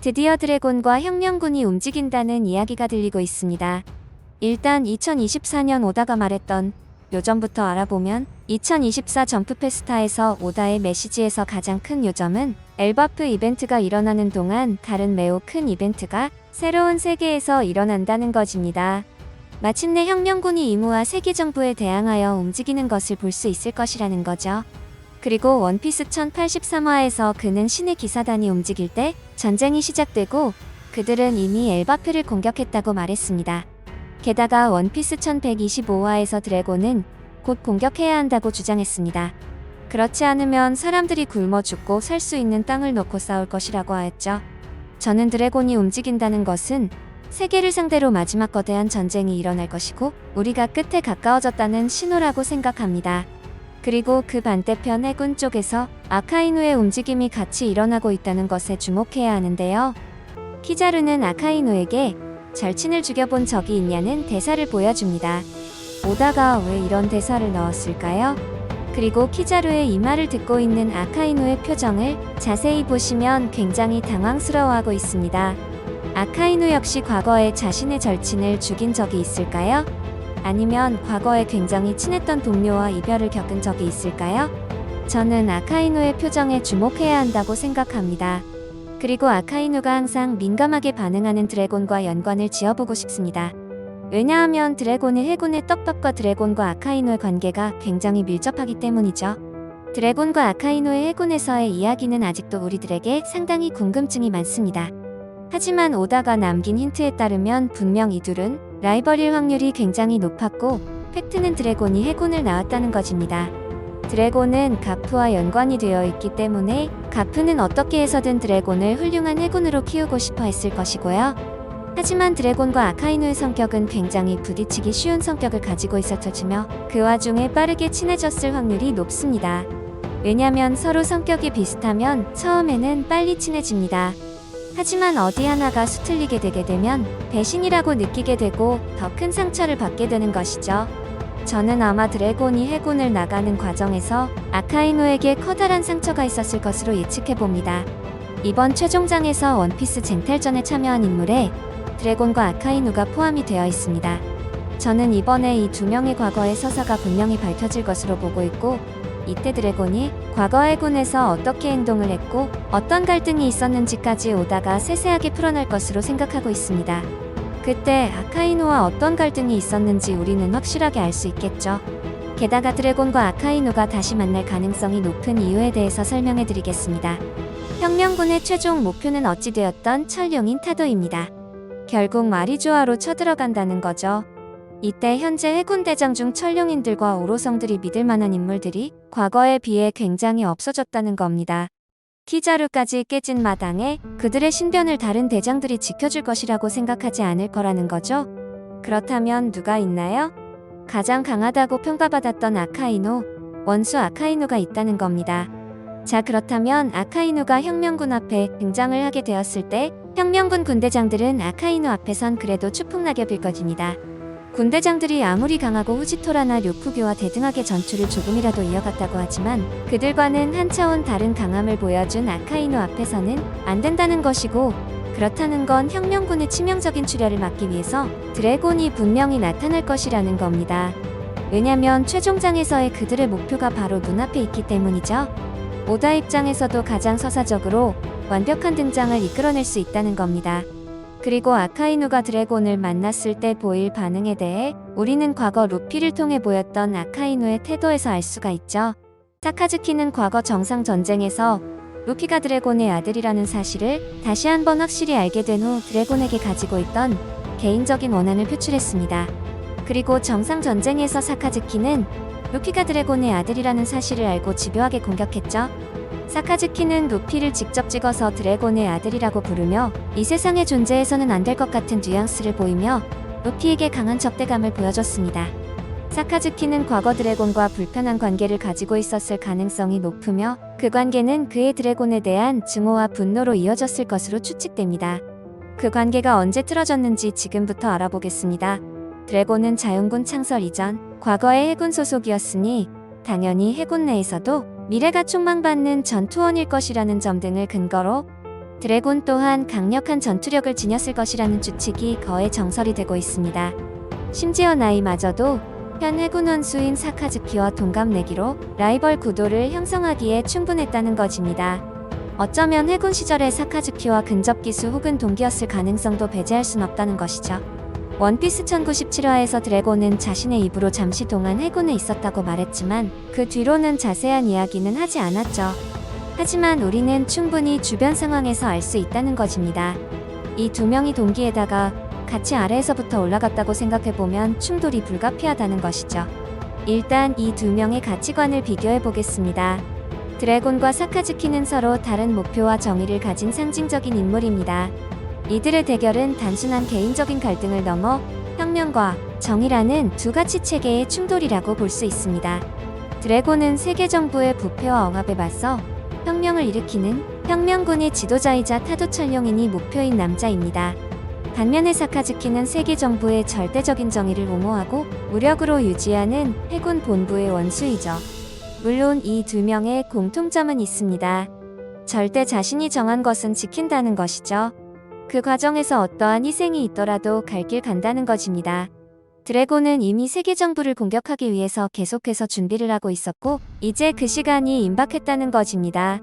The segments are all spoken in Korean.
드디어 드래곤과 혁명군이 움직인다는 이야기가 들리고 있습니다. 일단 2024년 오다가 말했던 요점부터 알아보면 2024 점프 페스타에서 오다의 메시지에서 가장 큰 요점은 엘바프 이벤트가 일어나는 동안 다른 매우 큰 이벤트가 새로운 세계에서 일어난다는 것입니다. 마침내 혁명군이 이무와 세계 정부에 대항하여 움직이는 것을 볼 수 있을 것이라는 거죠. 그리고 원피스 1083화에서 그는 신의 기사단이 움직일 때 전쟁이 시작되고 그들은 이미 엘바프를 공격했다고 말했습니다. 게다가 원피스 1125화에서 드래곤은 곧 공격해야 한다고 주장했습니다. 그렇지 않으면 사람들이 굶어 죽고 살 수 있는 땅을 놓고 싸울 것이라고 하였죠. 저는 드래곤이 움직인다는 것은 세계를 상대로 마지막 거대한 전쟁이 일어날 것이고 우리가 끝에 가까워졌다는 신호라고 생각합니다. 그리고 그 반대편 해군 쪽에서 아카이누의 움직임이 같이 일어나고 있다는 것에 주목해야 하는데요. 키자루는 아카이누에게 절친을 죽여본 적이 있냐는 대사를 보여줍니다. 오다가 왜 이런 대사를 넣었을까요? 그리고 키자루의 이 말을 듣고 있는 아카이누의 표정을 자세히 보시면 굉장히 당황스러워하고 있습니다. 아카이누 역시 과거에 자신의 절친을 죽인 적이 있을까요? 아니면 과거에 굉장히 친했던 동료와 이별을 겪은 적이 있을까요? 저는 아카이누의 표정에 주목해야 한다고 생각합니다. 그리고 아카이누가 항상 민감하게 반응하는 드래곤과 연관을 지어보고 싶습니다. 왜냐하면 드래곤의 해군의 떡밥과 드래곤과 아카이누의 관계가 굉장히 밀접하기 때문이죠. 드래곤과 아카이누의 해군에서의 이야기는 아직도 우리들에게 상당히 궁금증이 많습니다. 하지만 오다가 남긴 힌트에 따르면 분명 이 둘은 라이벌일 확률이 굉장히 높았고 팩트는 드래곤이 해군을 나왔다는 것입니다. 드래곤은 가프와 연관이 되어 있기 때문에 가프는 어떻게 해서든 드래곤을 훌륭한 해군으로 키우고 싶어 했을 것이고요. 하지만 드래곤과 아카이누의 성격은 굉장히 부딪히기 쉬운 성격을 가지고 있었으며 그 와중에 빠르게 친해졌을 확률이 높습니다. 왜냐면 서로 성격이 비슷하면 처음에는 빨리 친해집니다. 하지만 어디 하나가 수틀리게 되게 되면 배신이라고 느끼게 되고 더 큰 상처를 받게 되는 것이죠. 저는 아마 드래곤이 해군을 나가는 과정에서 아카이누에게 커다란 상처가 있었을 것으로 예측해봅니다. 이번 최종장에서 원피스 쟁탈전에 참여한 인물에 드래곤과 아카이누가 포함이 되어 있습니다. 저는 이번에 이 두 명의 과거의 서사가 분명히 밝혀질 것으로 보고 있고 이때 드래곤이 과거 해군에서 어떻게 행동을 했고 어떤 갈등이 있었는지까지 오다가 세세하게 풀어낼 것으로 생각하고 있습니다. 그때 아카이누와 어떤 갈등이 있었는지 우리는 확실하게 알 수 있겠죠. 게다가 드래곤과 아카이누가 다시 만날 가능성이 높은 이유에 대해서 설명해 드리겠습니다. 혁명군의 최종 목표는 어찌 되었던 철룡인 타도입니다. 결국 마리조아로 쳐들어간다는 거죠. 이때 현재 해군대장 중 철룡인들과 오로성들이 믿을 만한 인물들이 과거에 비해 굉장히 없어졌다는 겁니다. 키자루까지 깨진 마당에 그들의 신변을 다른 대장들이 지켜줄 것이라고 생각하지 않을 거라는 거죠. 그렇다면 누가 있나요? 가장 강하다고 평가받았던 아카이누, 원수 아카이누가 있다는 겁니다. 자, 그렇다면 아카이누가 혁명군 앞에 등장을 하게 되었을 때 혁명군 군대장들은 아카이누 앞에선 그래도 추풍낙엽일 것입니다. 군대장들이 아무리 강하고 후지토라나 료쿠교와 대등하게 전투를 조금이라도 이어갔다고 하지만 그들과는 한 차원 다른 강함을 보여준 아카이누 앞에서는 안 된다는 것이고, 그렇다는 건 혁명군의 치명적인 출혈을 막기 위해서 드래곤이 분명히 나타날 것이라는 겁니다. 왜냐면 최종장에서의 그들의 목표가 바로 눈앞에 있기 때문이죠. 오다 입장에서도 가장 서사적으로 완벽한 등장을 이끌어낼 수 있다는 겁니다. 그리고 아카이누가 드래곤을 만났을 때 보일 반응에 대해 우리는 과거 루피를 통해 보였던 아카이누의 태도에서 알 수가 있죠. 사카즈키는 과거 정상전쟁에서 루피가 드래곤의 아들이라는 사실을 다시 한번 확실히 알게 된 후 드래곤에게 가지고 있던 개인적인 원한을 표출했습니다. 그리고 정상전쟁에서 사카즈키는 루피가 드래곤의 아들이라는 사실을 알고 집요하게 공격했죠. 사카즈키는 루피를 직접 찍어서 드래곤의 아들이라고 부르며 이 세상의 존재에서는 안 될 것 같은 뉘앙스를 보이며 루피에게 강한 적대감을 보여줬습니다. 사카즈키는 과거 드래곤과 불편한 관계를 가지고 있었을 가능성이 높으며 그 관계는 그의 드래곤에 대한 증오와 분노로 이어졌을 것으로 추측됩니다. 그 관계가 언제 틀어졌는지 지금부터 알아보겠습니다. 드래곤은 자용군 창설 이전 과거의 해군 소속이었으니 당연히 해군 내에서도 미래가 촉망받는 전투원일 것이라는 점 등을 근거로 드래곤 또한 강력한 전투력을 지녔을 것이라는 추측이 거의 정설이 되고 있습니다. 심지어 나이마저도 현 해군 원수인 사카즈키와 동갑내기로 라이벌 구도를 형성하기에 충분했다는 것입니다. 어쩌면 해군 시절의 사카즈키와 근접 기수 혹은 동기였을 가능성도 배제할 순 없다는 것이죠. 원피스 1097화에서 드래곤은 자신의 입으로 잠시 동안 해군에 있었다고 말했지만 그 뒤로는 자세한 이야기는 하지 않았죠. 하지만 우리는 충분히 주변 상황에서 알 수 있다는 것입니다. 이 두 명이 동기에다가 같이 아래에서부터 올라갔다고 생각해보면 충돌이 불가피하다는 것이죠. 일단 이 두 명의 가치관을 비교해 보겠습니다. 드래곤과 사카즈키는 서로 다른 목표와 정의를 가진 상징적인 인물입니다. 이들의 대결은 단순한 개인적인 갈등을 넘어 혁명과 정의라는 두 가치 체계의 충돌이라고 볼 수 있습니다. 드래곤은 세계 정부의 부패와 억압에 맞서 혁명을 일으키는 혁명군의 지도자이자 타도철룡인이 목표인 남자입니다. 반면에 사카즈키는 세계 정부의 절대적인 정의를 옹호하고 무력으로 유지하는 해군 본부의 원수이죠. 물론 이 두 명의 공통점은 있습니다. 절대 자신이 정한 것은 지킨다는 것이죠. 그 과정에서 어떠한 희생이 있더라도 갈 길 간다는 것입니다. 드래곤은 이미 세계 정부를 공격하기 위해서 계속해서 준비를 하고 있었고 이제 그 시간이 임박했다는 것입니다.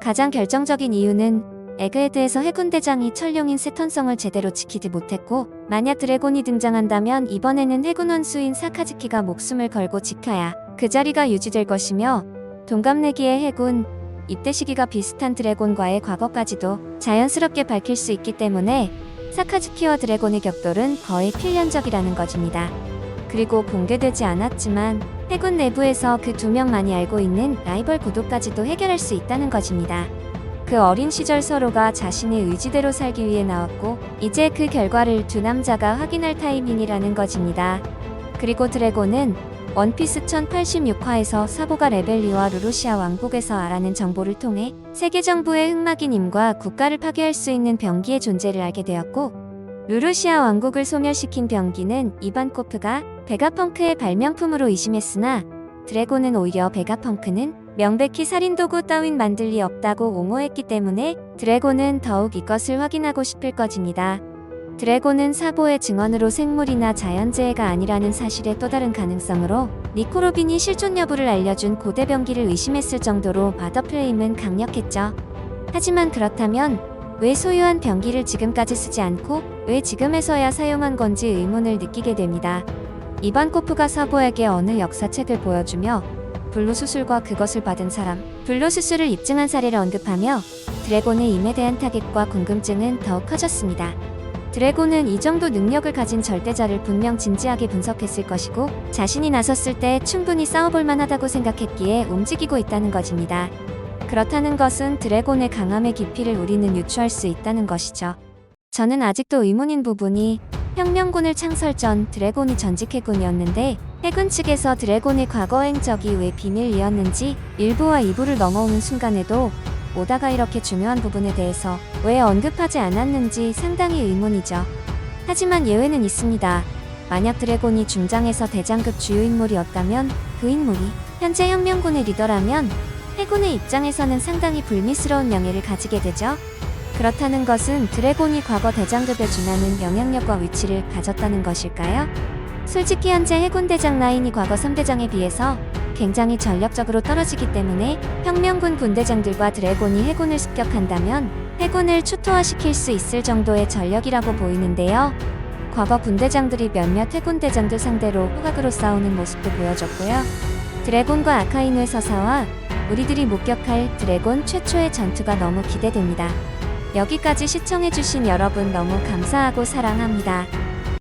가장 결정적인 이유는 에그헤드에서 해군대장이 철룡인 세턴성을 제대로 지키지 못했고 만약 드래곤이 등장한다면 이번에는 해군 원수인 사카즈키가 목숨을 걸고 지켜야 그 자리가 유지될 것이며 동갑내기의 해군 입대 시기가 비슷한 드래곤과의 과거까지도 자연스럽게 밝힐 수 있기 때문에 사카즈키와 드래곤의 격돌은 거의 필연적이라는 것입니다. 그리고 공개되지 않았지만 해군 내부에서 그 두 명만이 알고 있는 라이벌 구도까지도 해결할 수 있다는 것입니다. 그 어린 시절 서로가 자신의 의지대로 살기 위해 나왔고 이제 그 결과를 두 남자가 확인할 타이밍이라는 것입니다. 그리고 드래곤은 원피스 1086화에서 사보가 레벨리와 루루시아 왕국에서 알아낸 정보를 통해 세계 정부의 흑막인임과 국가를 파괴할 수 있는 병기의 존재를 알게 되었고 루루시아 왕국을 소멸시킨 병기는 이반코프가 베가펑크의 발명품으로 의심했으나 드래곤은 오히려 베가펑크는 명백히 살인도구 따윈 만들 리 없다고 옹호했기 때문에 드래곤은 더욱 이것을 확인하고 싶을 것입니다. 드래곤은 사보의 증언으로 생물이나 자연재해가 아니라는 사실의 또 다른 가능성으로 니코 로빈이 실존 여부를 알려준 고대 병기를 의심했을 정도로 바더플레임은 강력했죠. 하지만 그렇다면 왜 소유한 병기를 지금까지 쓰지 않고 왜 지금에서야 사용한 건지 의문을 느끼게 됩니다. 이반코프가 사보에게 어느 역사책을 보여주며 불로수술과 그것을 받은 사람, 불로수술을 입증한 사례를 언급하며 드래곤의 임에 대한 타겟과 궁금증은 더욱 커졌습니다. 드래곤은 이 정도 능력을 가진 절대자를 분명 진지하게 분석했을 것이고 자신이 나섰을 때 충분히 싸워볼 만하다고 생각했기에 움직이고 있다는 것입니다. 그렇다는 것은 드래곤의 강함의 깊이를 우리는 유추할 수 있다는 것이죠. 저는 아직도 의문인 부분이 혁명군을 창설 전 드래곤이 전직 해군이었는데 해군 측에서 드래곤의 과거 행적이 왜 비밀이었는지 1부와 2부를 넘어오는 순간에도 오다가 이렇게 중요한 부분에 대해서 왜 언급하지 않았는지 상당히 의문이죠. 하지만 예외는 있습니다. 만약 드래곤이 중장에서 대장급 주요 인물이었다면 그 인물이 현재 혁명군의 리더라면 해군의 입장에서는 상당히 불미스러운 명예를 가지게 되죠. 그렇다는 것은 드래곤이 과거 대장급에 준하는 영향력과 위치를 가졌다는 것일까요? 솔직히 현재 해군대장 라인이 과거 3대장에 비해서 굉장히 전력적으로 떨어지기 때문에 혁명군 군대장들과 드래곤이 해군을 습격한다면 해군을 초토화시킬 수 있을 정도의 전력이라고 보이는데요. 과거 군대장들이 몇몇 해군대장들 상대로 호각으로 싸우는 모습도 보여줬고요. 드래곤과 아카이누의 서사와 우리들이 목격할 드래곤 최초의 전투가 너무 기대됩니다. 여기까지 시청해주신 여러분 너무 감사하고 사랑합니다.